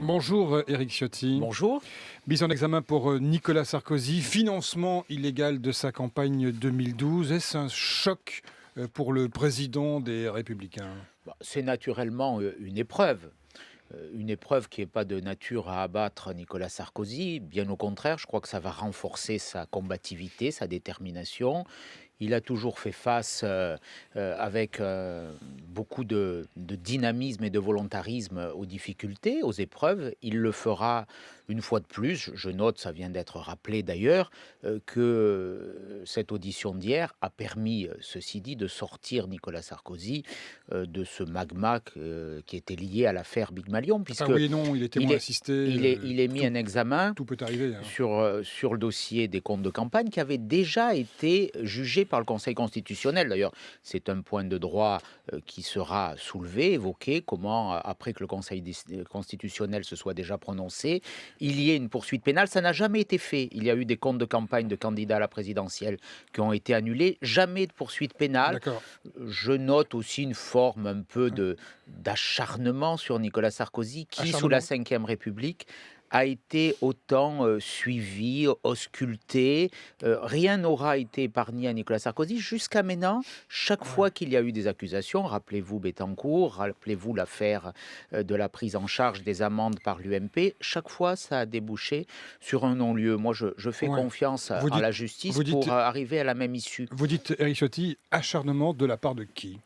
Bonjour Éric Ciotti. Bonjour. Mise en examen pour Nicolas Sarkozy, financement illégal de sa campagne 2012. Est-ce un choc pour le président des Républicains? C'est naturellement une épreuve qui n'est pas de nature à abattre Nicolas Sarkozy. Bien au contraire, je crois que ça va renforcer sa combativité, sa détermination. Il a toujours fait face avec beaucoup de dynamisme et de volontarisme aux difficultés, aux épreuves. Il le fera une fois de plus. Je note, ça vient d'être rappelé d'ailleurs, que cette audition d'hier a permis, ceci dit, de sortir Nicolas Sarkozy de ce magma qui était lié à l'affaire Big Malion, Ah puisque oui et non, il est témoin assisté. il est mis en examen Tout peut arriver. sur le dossier des comptes de campagne qui avait déjà été jugé par le Conseil constitutionnel. D'ailleurs, c'est un point de droit qui sera soulevé, évoqué, comment, après que le Conseil constitutionnel se soit déjà prononcé, il y ait une poursuite pénale. Ça n'a jamais été fait. Il y a eu des comptes de campagne de candidats à la présidentielle qui ont été annulés. Jamais de poursuite pénale. D'accord. Je note aussi une forme un peu d'acharnement sur Nicolas Sarkozy, qui, sous la Ve République, a été autant suivi, ausculté. Rien n'aura été épargné à Nicolas Sarkozy. Jusqu'à maintenant, chaque fois qu'il y a eu des accusations, rappelez-vous Bettencourt, rappelez-vous l'affaire de la prise en charge des amendes par l'UMP, chaque fois ça a débouché sur un non-lieu. Moi, je fais confiance à la justice pour arriver à la même issue. Vous dites, Éric Ciotti, acharnement de la part de qui?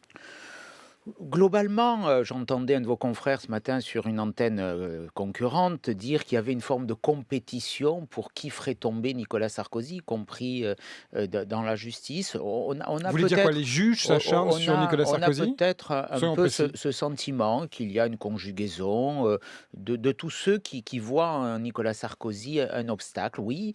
Globalement, j'entendais un de vos confrères ce matin sur une antenne concurrente dire qu'il y avait une forme de compétition pour qui ferait tomber Nicolas Sarkozy, y compris dans la justice. Vous voulez dire quoi? Les juges s'acharnent sur Nicolas Sarkozy? On a peut-être un peu ce sentiment qu'il y a une conjugaison de tous ceux qui voient en Nicolas Sarkozy un obstacle. Oui,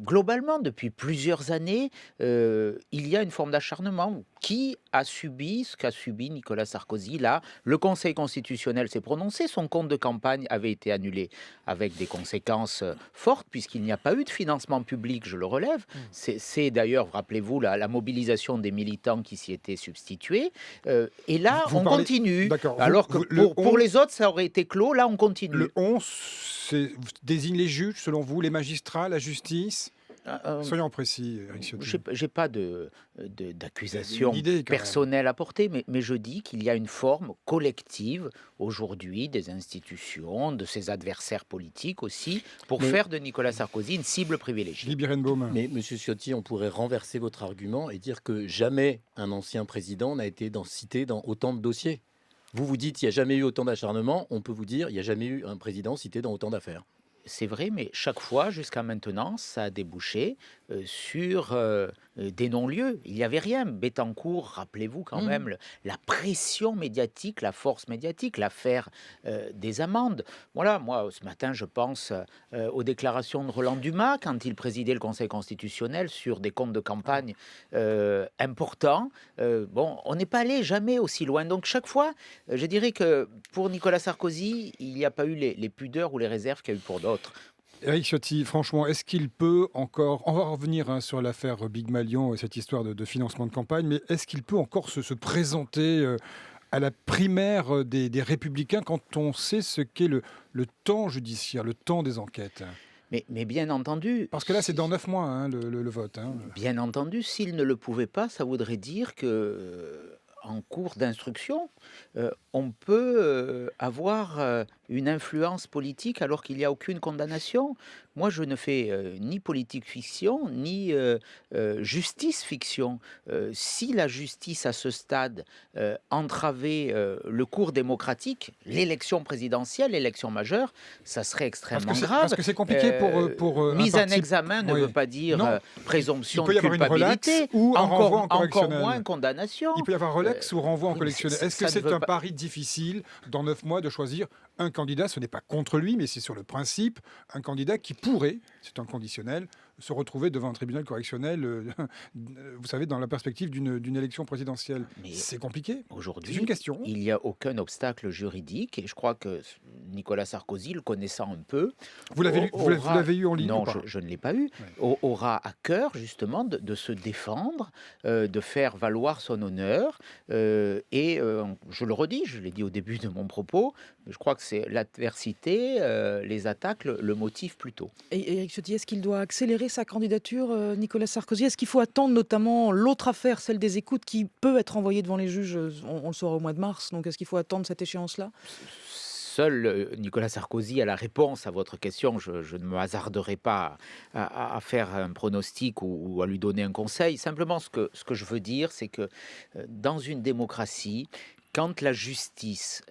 globalement, depuis plusieurs années, il y a une forme d'acharnement. Qui a subi ce qu'a subi Nicolas Sarkozy? Là, le Conseil constitutionnel s'est prononcé, son compte de campagne avait été annulé avec des conséquences fortes puisqu'il n'y a pas eu de financement public, je le relève. C'est d'ailleurs, rappelez-vous, la mobilisation des militants qui s'y étaient substitués. Et là, continue. Alors que pour les autres, ça aurait été clos, là, on continue. Le 11 désigne les juges, selon vous, les magistrats, la justice? Soyons précis, Éric Ciotti. J'ai pas d'accusation personnelle à porter, mais je dis qu'il y a une forme collective aujourd'hui des institutions, de ses adversaires politiques aussi, pour faire de Nicolas Sarkozy une cible privilégiée. Mais Monsieur Ciotti, on pourrait renverser votre argument et dire que jamais un ancien président n'a été cité dans autant de dossiers. Vous dites qu'il n'y a jamais eu autant d'acharnement, on peut vous dire qu'il n'y a jamais eu un président cité dans autant d'affaires. C'est vrai, mais chaque fois, jusqu'à maintenant, ça a débouché sur des non-lieux. Il n'y avait rien. Bettencourt, rappelez-vous quand même la pression médiatique, la force médiatique, l'affaire des amendes. Voilà, moi, ce matin, je pense aux déclarations de Roland Dumas quand il présidait le Conseil constitutionnel sur des comptes de campagne importants. On n'est pas allé jamais aussi loin. Donc, chaque fois, je dirais que pour Nicolas Sarkozy, il n'y a pas eu les pudeurs ou les réserves qu'il y a eu pour d'autres. Éric Ciotti, franchement, est-ce qu'il peut encore, on va revenir sur l'affaire Big Malion et cette histoire de financement de campagne, mais est-ce qu'il peut encore se présenter à la primaire des Républicains quand on sait ce qu'est le temps judiciaire, le temps des enquêtes? Mais bien entendu... Parce que là, c'est dans 9 mois le vote. Bien entendu, s'il ne le pouvait pas, ça voudrait dire que... en cours d'instruction, on peut avoir une influence politique alors qu'il n'y a aucune condamnation. Moi, je ne fais ni politique fiction, ni justice fiction. Si la justice, à ce stade, entravait le cours démocratique, l'élection présidentielle, l'élection majeure, ça serait extrêmement grave. Parce que c'est compliqué pour mise en examen ne veut pas dire présomption de culpabilité, ou un renvoi en encore correctionnel. moins condamnation. Il peut y avoir relax ou renvoi en collectionnel. Est-ce que c'est un pas... pari difficile, dans 9 mois, de choisir un candidat? Ce n'est pas contre lui, mais c'est sur le principe, un candidat qui pourrait, c'est un conditionnel, se retrouver devant un tribunal correctionnel, vous savez, dans la perspective d'une élection présidentielle. C'est compliqué. Aujourd'hui, c'est une question. Il n'y a aucun obstacle juridique, et je crois que Nicolas Sarkozy, le connaissant un peu, Vous l'avez eu en ligne non, ou pas? je ne l'ai pas eu, aura à cœur justement de se défendre, de faire valoir son honneur. Je le redis, je l'ai dit au début de mon propos, je crois que c'est l'adversité, les attaques le motivent plutôt. Et Éric Ciotti, est-ce qu'il doit accélérer sa candidature, Nicolas Sarkozy? Est-ce qu'il faut attendre notamment l'autre affaire, celle des écoutes, qui peut être envoyée devant les juges, on le saura au mois de mars, donc est-ce qu'il faut attendre cette échéance-là? Seul Nicolas Sarkozy a la réponse à votre question. Je ne me hasarderai pas à faire un pronostic ou à lui donner un conseil. Simplement, ce que je veux dire, c'est que dans une démocratie, quand la justice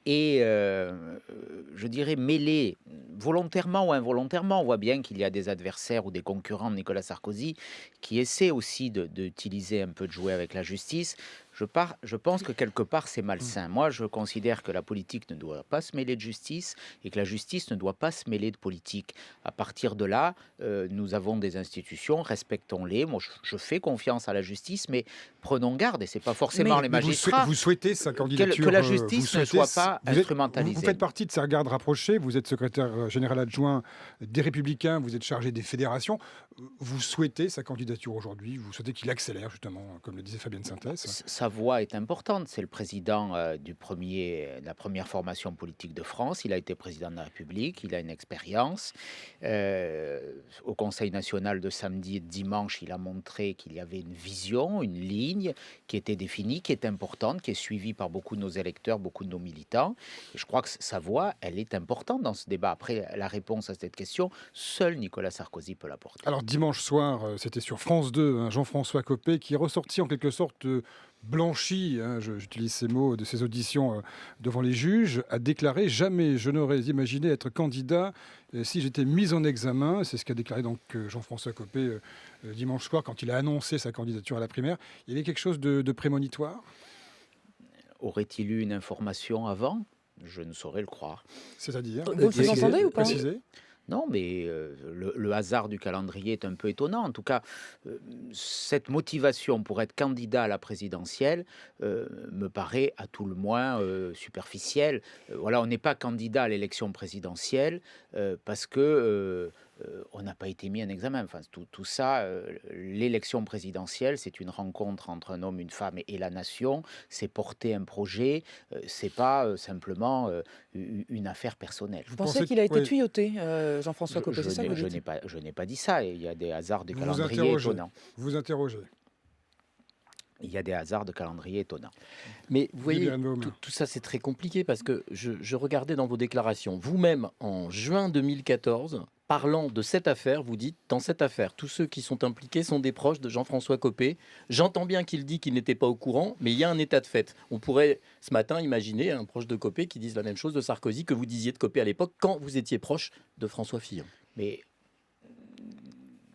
est, je dirais, mêlée, volontairement ou involontairement, on voit bien qu'il y a des adversaires ou des concurrents de Nicolas Sarkozy qui essaient aussi d'utiliser un peu de jouer avec la justice. Je pense que quelque part c'est malsain. Moi, je considère que la politique ne doit pas se mêler de justice et que la justice ne doit pas se mêler de politique. À partir de là, nous avons des institutions, respectons-les. Moi, je fais confiance à la justice, mais prenons garde, et c'est pas forcément les magistrats. Vous souhaitez sa candidature, que la justice ne soit pas instrumentalisée. Vous faites partie de sa garde rapprochée. Vous êtes secrétaire général adjoint des Républicains. Vous êtes chargé des fédérations. Vous souhaitez sa candidature aujourd'hui? Vous souhaitez qu'il accélère justement, comme le disait Fabienne Synthèse? Sa voix est importante. C'est le président de la première formation politique de France. Il a été président de la République. Il a une expérience. Au Conseil national de samedi et de dimanche, il a montré qu'il y avait une vision, une ligne qui était définie, qui est importante, qui est suivie par beaucoup de nos électeurs, beaucoup de nos militants. Et je crois que sa voix, elle est importante dans ce débat. Après, la réponse à cette question, seul Nicolas Sarkozy peut l'apporter. Alors dimanche soir, c'était sur France 2, Jean-François Copé qui est ressorti en quelque sorte blanchi, j'utilise ces mots, de ses auditions devant les juges, a déclaré: jamais je n'aurais imaginé être candidat si j'étais mis en examen. C'est ce qu'a déclaré donc Jean-François Copé dimanche soir quand il a annoncé sa candidature à la primaire. Il y avait quelque chose de prémonitoire? Aurait-il eu une information avant? Je ne saurais le croire. C'est-à-dire? Vous le entendez ou pas? Préciser. Non, mais le hasard du calendrier est un peu étonnant. En tout cas, cette motivation pour être candidat à la présidentielle me paraît à tout le moins superficielle. Voilà, on n'est pas candidat à l'élection présidentielle parce que on n'a pas été mis en examen. Enfin, tout ça, l'élection présidentielle, c'est une rencontre entre un homme, une femme et la nation. C'est porter un projet. C'est pas simplement une affaire personnelle. Vous pensez qu'il a été tuyauté, Jean-François Copé? C'est ça que vous dites? Je n'ai pas dit ça. Il y a des hasards de calendrier étonnants. Vous interrogez. Il y a des hasards de calendrier étonnants. Mais vous voyez, tout ça c'est très compliqué parce que je regardais dans vos déclarations. Vous-même, en juin 2014, parlant de cette affaire, vous dites: dans cette affaire, tous ceux qui sont impliqués sont des proches de Jean-François Copé. J'entends bien qu'il dit qu'il n'était pas au courant, mais il y a un état de fait. On pourrait ce matin imaginer un proche de Copé qui dise la même chose de Sarkozy que vous disiez de Copé à l'époque quand vous étiez proche de François Fillon. Mais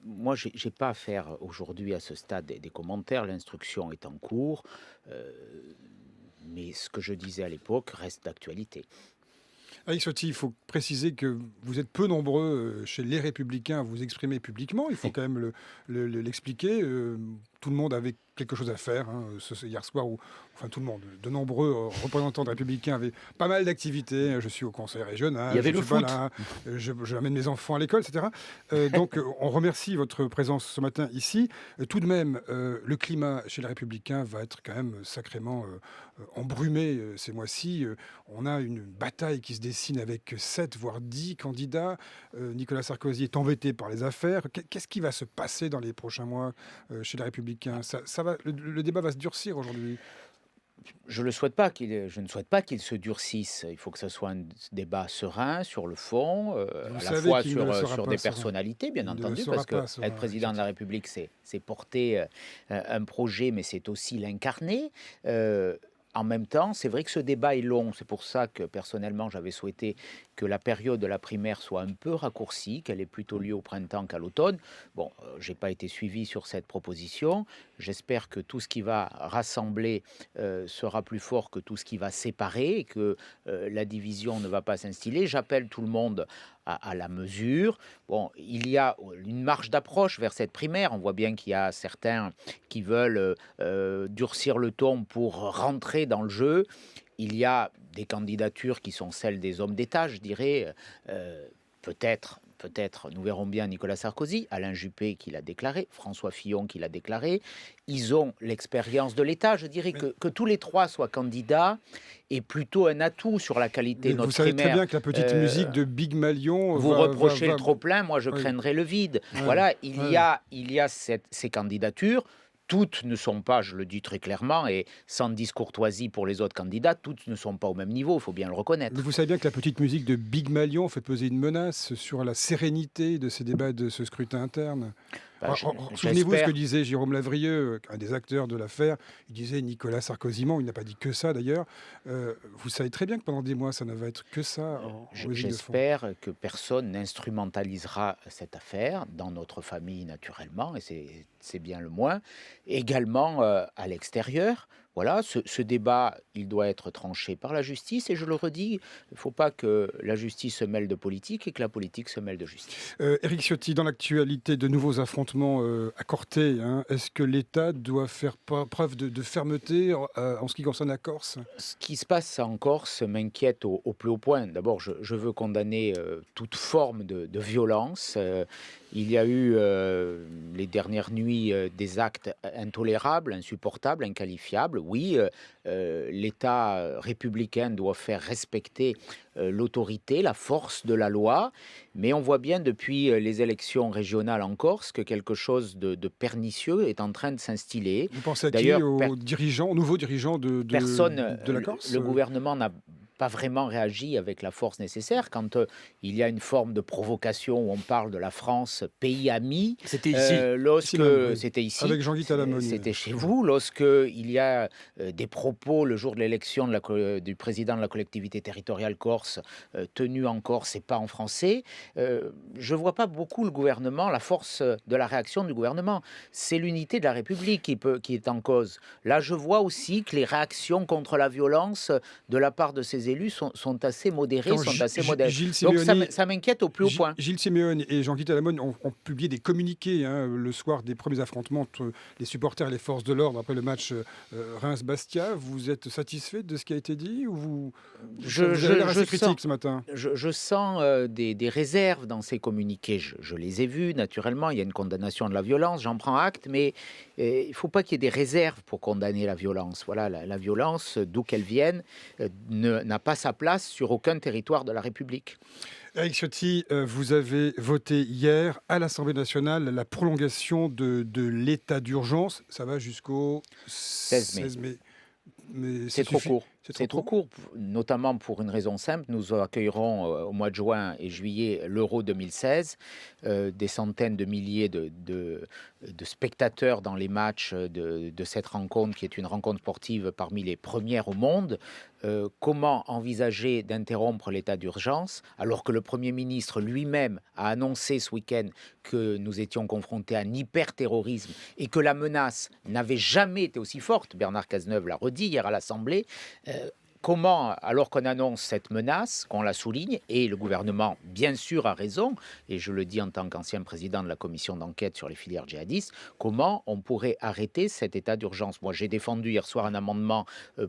moi, je n'ai pas à faire aujourd'hui à ce stade des commentaires. L'instruction est en cours. Mais ce que je disais à l'époque reste d'actualité. Éric Ciotti, il faut préciser que vous êtes peu nombreux chez les Républicains à vous exprimer publiquement. Il faut quand même l'expliquer. Tout le monde avait quelque chose à faire hier soir, enfin tout le monde, de nombreux représentants de Républicains avaient pas mal d'activités. Je suis au conseil régional, il y avait le foot. J'amène mes enfants à l'école, etc. Donc on remercie votre présence ce matin ici. Tout de même, le climat chez les Républicains va être quand même sacrément embrumé ces mois-ci. On a une bataille qui se dessine avec 7 voire 10 candidats. Nicolas Sarkozy est embêté par les affaires. Qu'est-ce qui va se passer dans les prochains mois chez les Républicains? Le débat va se durcir aujourd'hui. Je ne souhaite pas qu'il se durcisse. Il faut que ce soit un débat serein sur le fond, à la fois sur des personnalités, bien entendu, parce que être président de la République, c'est porter un projet, mais c'est aussi l'incarner. En même temps, c'est vrai que ce débat est long. C'est pour ça que, personnellement, j'avais souhaité que la période de la primaire soit un peu raccourcie, qu'elle ait plutôt lieu au printemps qu'à l'automne. Bon, je n'ai pas été suivi sur cette proposition. J'espère que tout ce qui va rassembler sera plus fort que tout ce qui va séparer et que la division ne va pas s'instiller. J'appelle tout le monde à la mesure. Bon, il y a une marge d'approche vers cette primaire. On voit bien qu'il y a certains qui veulent durcir le ton pour rentrer dans le jeu. il y a des candidatures qui sont celles des hommes d'État, je dirais, peut-être, nous verrons bien Nicolas Sarkozy, Alain Juppé qui l'a déclaré, François Fillon qui l'a déclaré. Ils ont l'expérience de l'État. Je dirais que tous les trois soient candidats est plutôt un atout sur la qualité de notre primaire. Vous savez très bien que la petite musique de Big Malion... Vous reprochez le trop-plein, moi je craindrais le vide. Ouais. Voilà, il y a ces candidatures. Toutes ne sont pas, je le dis très clairement, et sans discourtoisie pour les autres candidats, toutes ne sont pas au même niveau, il faut bien le reconnaître. Mais vous savez bien que la petite musique de Big Malion fait peser une menace sur la sérénité de ces débats, de ce scrutin interne. Souvenez-vous ce que disait Jérôme Lavrieux, un des acteurs de l'affaire. Il disait Nicolas Sarkozy, il n'a pas dit que ça d'ailleurs. Vous savez très bien que pendant des mois, ça ne va être que ça. J'espère que personne n'instrumentalisera cette affaire, dans notre famille naturellement, et c'est bien le moins, également à l'extérieur. Voilà, ce débat, il doit être tranché par la justice, et je le redis, il ne faut pas que la justice se mêle de politique et que la politique se mêle de justice. Éric Ciotti, dans l'actualité, de nouveaux affrontements à Corté, est-ce que l'État doit faire preuve de fermeté en ce qui concerne la Corse ? Ce qui se passe en Corse m'inquiète au plus haut point. D'abord, je veux condamner toute forme de violence. Il y a eu les dernières nuits des actes intolérables, insupportables, inqualifiables. Oui, l'État républicain doit faire respecter l'autorité, la force de la loi, mais on voit bien depuis les élections régionales en Corse que quelque chose de pernicieux est en train de s'instiller. Vous pensez à qui, aux nouveaux dirigeants de la Corse ? Le gouvernement n'a pas vraiment réagi avec la force nécessaire. Quand il y a une forme de provocation où on parle de la France, pays ami, c'était ici. C'était ici. Avec Jean-Guy Talamone. C'était chez vous. Lorsqu'il y a des propos le jour de l'élection du président de la collectivité territoriale corse, tenus en Corse et pas en français, je ne vois pas beaucoup le gouvernement, la force de la réaction du gouvernement. C'est l'unité de la République qui est en cause. Là, je vois aussi que les réactions contre la violence de la part de ces élus sont assez modérés, sont assez modestes. Donc ça m'inquiète au plus haut point. Gilles Simeone et Jean-Guy Talamone ont publié des communiqués le soir des premiers affrontements entre les supporters et les forces de l'ordre après le match Reims-Bastia. Vous êtes satisfait de ce qui a été dit ou vous avez l'air assez critique ce matin? Je sens des réserves dans ces communiqués. Je les ai vus, naturellement. Il y a une condamnation de la violence, j'en prends acte, mais il ne faut pas qu'il y ait des réserves pour condamner la violence. Voilà, la violence, d'où qu'elle vienne, n'a pas sa place sur aucun territoire de la République. Éric Ciotti, vous avez voté hier à l'Assemblée nationale la prolongation de l'état d'urgence. Ça va jusqu'au 16 mai. Mais c'est trop court. C'est trop court, notamment pour une raison simple. Nous accueillerons au mois de juin et juillet l'Euro 2016. Des centaines de milliers de spectateurs dans les matchs de cette rencontre, qui est une rencontre sportive parmi les premières au monde. Comment envisager d'interrompre l'état d'urgence alors que le Premier ministre lui-même a annoncé ce week-end que nous étions confrontés à un hyper-terrorisme et que la menace n'avait jamais été aussi forte. Bernard Cazeneuve l'a redit hier à l'Assemblée. Comment, alors qu'on annonce cette menace, qu'on la souligne, et le gouvernement, bien sûr, a raison, et je le dis en tant qu'ancien président de la commission d'enquête sur les filières djihadistes, comment on pourrait arrêter cet état d'urgence? Moi, j'ai défendu hier soir un amendement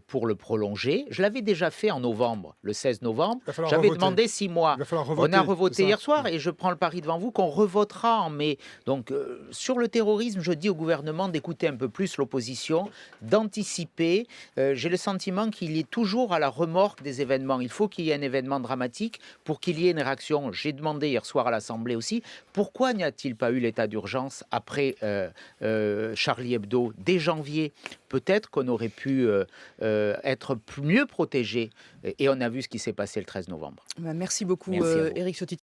pour le prolonger. Je l'avais déjà fait en novembre, le 16 novembre. J'avais demandé 6 mois. On a revoté hier soir, et je prends le pari devant vous qu'on revotera en mai. Donc, sur le terrorisme, je dis au gouvernement d'écouter un peu plus l'opposition, d'anticiper. J'ai le sentiment qu'il est toujours à la remorque des événements. Il faut qu'il y ait un événement dramatique pour qu'il y ait une réaction. J'ai demandé hier soir à l'Assemblée aussi, pourquoi n'y a-t-il pas eu l'état d'urgence après Charlie Hebdo dès janvier? Peut-être qu'on aurait pu être mieux protégé. Et on a vu ce qui s'est passé le 13 novembre. Merci beaucoup, Éric Ciotti.